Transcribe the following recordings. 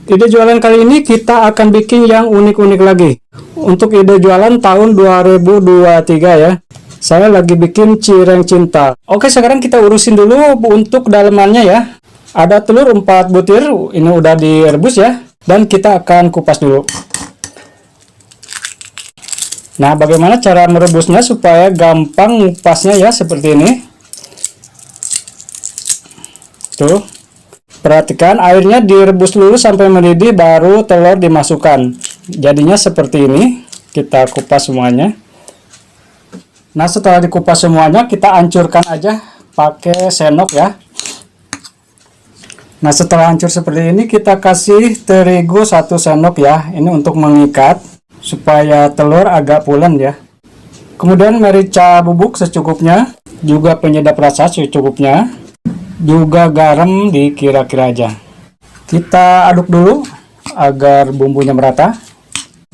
Ide jualan kali ini kita akan bikin yang unik-unik lagi. Untuk ide jualan tahun 2023 ya. Saya lagi bikin cireng cinta. Oke, sekarang kita urusin dulu untuk dalamannya ya. Ada telur 4 butir, ini udah direbus ya. Dan kita akan kupas dulu. Nah, bagaimana cara merebusnya supaya gampang ngupasnya ya, seperti ini. Tuh. Perhatikan airnya direbus dulu sampai mendidih, baru telur dimasukkan. Jadinya seperti ini. Kita kupas semuanya. Nah, setelah dikupas semuanya, kita hancurkan aja pakai sendok ya. Nah, setelah hancur seperti ini, kita kasih terigu 1 sendok ya. Ini untuk mengikat supaya telur agak pulen ya. Kemudian merica bubuk secukupnya, juga penyedap rasa secukupnya, juga garam dikira-kira aja. Kita aduk dulu agar bumbunya merata,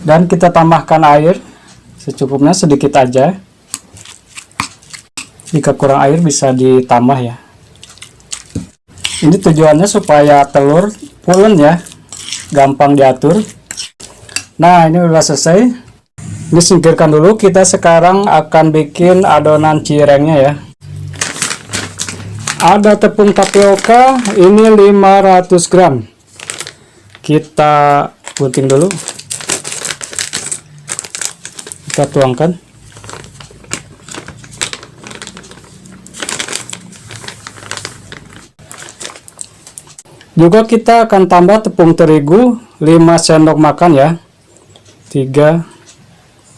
dan kita tambahkan air secukupnya, sedikit aja. Jika kurang air bisa ditambah ya. Ini tujuannya supaya telur pulen ya, gampang diatur. Nah, ini udah selesai. Ini singkirkan dulu. Kita sekarang akan bikin adonan cirengnya ya. Ada tepung tapioka, ini 500 gram. Kita gunting dulu. Kita tuangkan. Juga kita akan tambah tepung terigu 5 sendok makan ya. 3,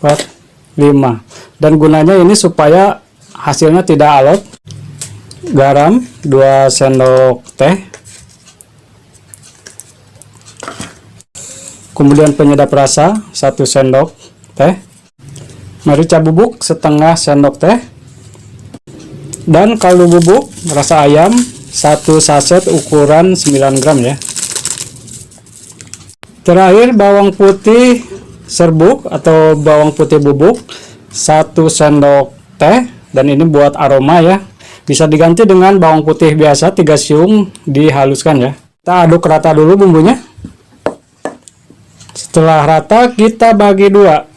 4, 5. Dan gunanya ini supaya hasilnya tidak alot. Garam 2 sendok teh, kemudian penyedap rasa 1 sendok teh, merica bubuk setengah sendok teh, dan kaldu bubuk rasa ayam 1 saset ukuran 9 gram ya. Terakhir bawang putih serbuk atau bawang putih bubuk 1 sendok teh, dan ini buat aroma ya. Bisa diganti dengan bawang putih biasa 3 siung dihaluskan ya. Kita aduk rata dulu bumbunya. Setelah rata kita bagi 2.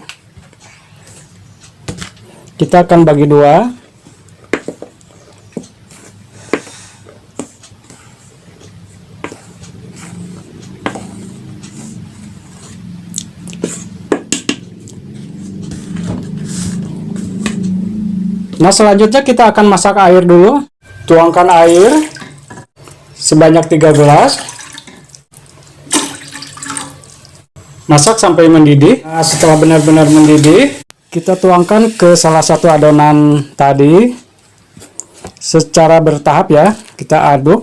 Kita akan bagi 2. Nah, selanjutnya kita akan masak air dulu. Tuangkan air sebanyak 3 gelas. Masak sampai mendidih. Nah, setelah benar-benar mendidih, kita tuangkan ke salah satu adonan tadi secara bertahap ya. Kita aduk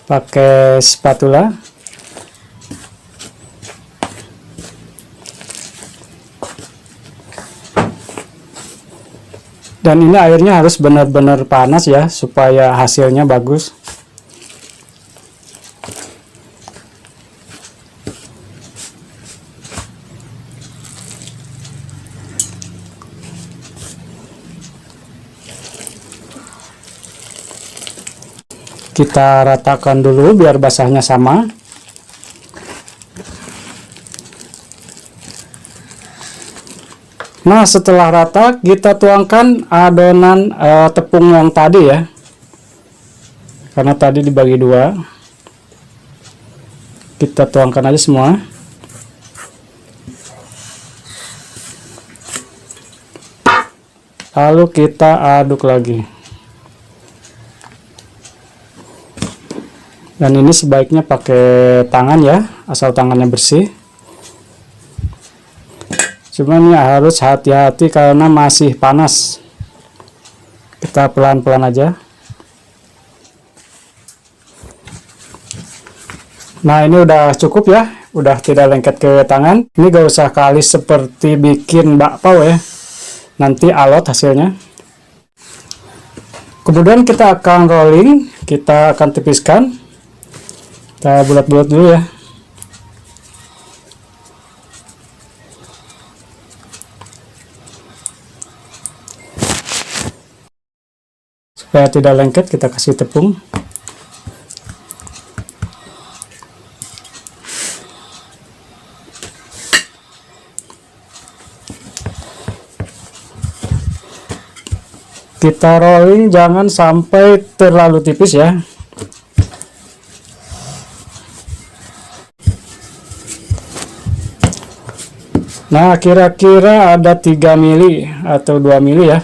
pakai spatula. Dan ini airnya harus benar-benar panas ya, supaya hasilnya bagus. Kita ratakan dulu biar basahnya sama. Nah, setelah rata kita tuangkan adonan tepung yang tadi ya, karena tadi dibagi 2. Kita tuangkan aja semua. Lalu kita aduk lagi. Dan ini sebaiknya pakai tangan ya, asal tangannya bersih. Cuman ya harus hati-hati karena masih panas. Kita pelan-pelan aja. Nah, ini udah cukup ya, udah tidak lengket ke tangan. Ini gak usah kalis seperti bikin bakpao ya, nanti alot hasilnya. Kemudian kita akan rolling, kita akan tipiskan. Kita bulat-bulat dulu ya. Supaya tidak lengket, kita kasih tepung. Kita rolling jangan sampai terlalu tipis ya. Nah, kira-kira ada 3 mili atau 2 mili ya.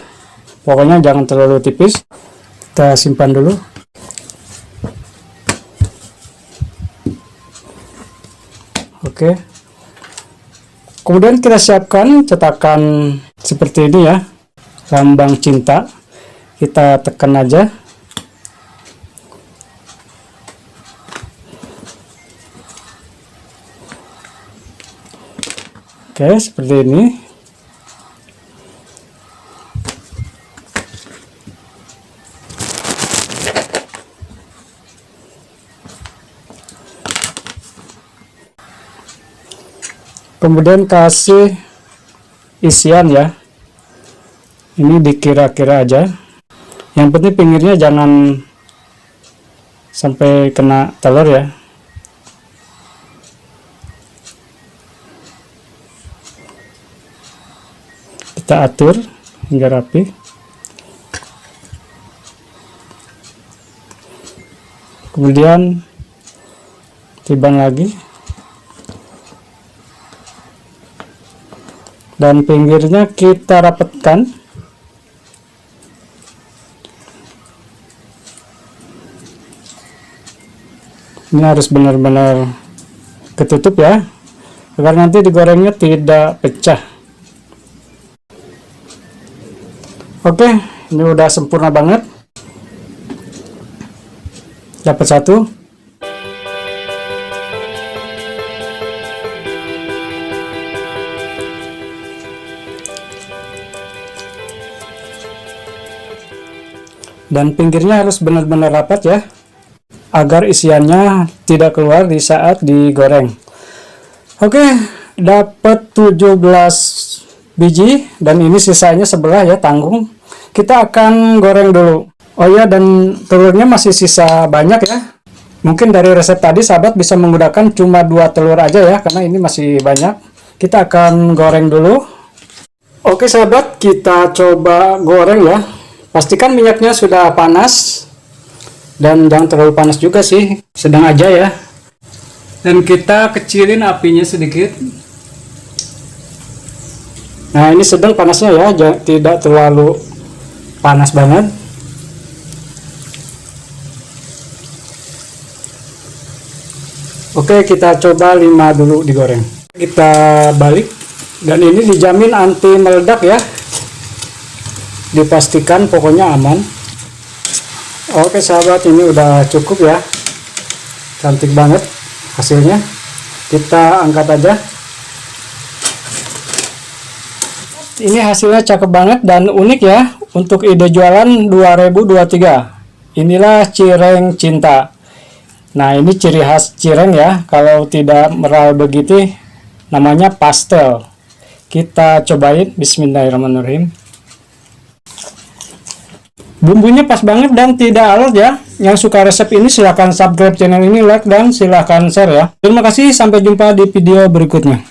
Pokoknya jangan terlalu tipis. Kita simpan dulu. Oke. Kemudian kita siapkan cetakan seperti ini ya. Lambang cinta. Kita tekan aja. Oke, seperti ini. Kemudian kasih isian ya. Ini dikira-kira aja. Yang penting pinggirnya jangan sampai kena telur ya. Kita atur hingga rapi. Kemudian tiban lagi. Dan pinggirnya kita rapatkan. Ini harus benar-benar ketutup ya, agar nanti digorengnya tidak pecah. Oke, ini udah sempurna banget. Dapat satu. Dan pinggirnya harus benar-benar rapat ya, agar isiannya tidak keluar di saat digoreng. Oke, dapat 17 biji dan ini sisanya sebelah ya, tanggung. Kita akan goreng dulu. Oh ya, dan telurnya masih sisa banyak ya. Mungkin dari resep tadi sahabat bisa menggunakan cuma 2 telur aja ya, karena ini masih banyak. Kita akan goreng dulu. Oke sahabat, kita coba goreng ya. Pastikan minyaknya sudah panas. Dan jangan terlalu panas juga sih, sedang aja ya. Dan kita kecilin apinya sedikit. Nah, ini sedang panasnya ya, tidak terlalu panas banget. Oke, kita coba 5 dulu digoreng. Kita balik, dan ini dijamin anti meledak ya. Dipastikan pokoknya aman. Oke sahabat, ini udah cukup ya. Cantik banget hasilnya. Kita angkat aja. Ini hasilnya cakep banget dan unik ya. Untuk ide jualan 2023. Inilah cireng cinta. Nah, ini ciri khas cireng ya. Kalau tidak meral begitu namanya pastel. Kita cobain. Bismillahirrahmanirrahim. Bumbunya pas banget dan tidak alot ya. Yang suka resep ini silahkan subscribe channel ini, like, dan silahkan share ya. Terima kasih, sampai jumpa di video berikutnya.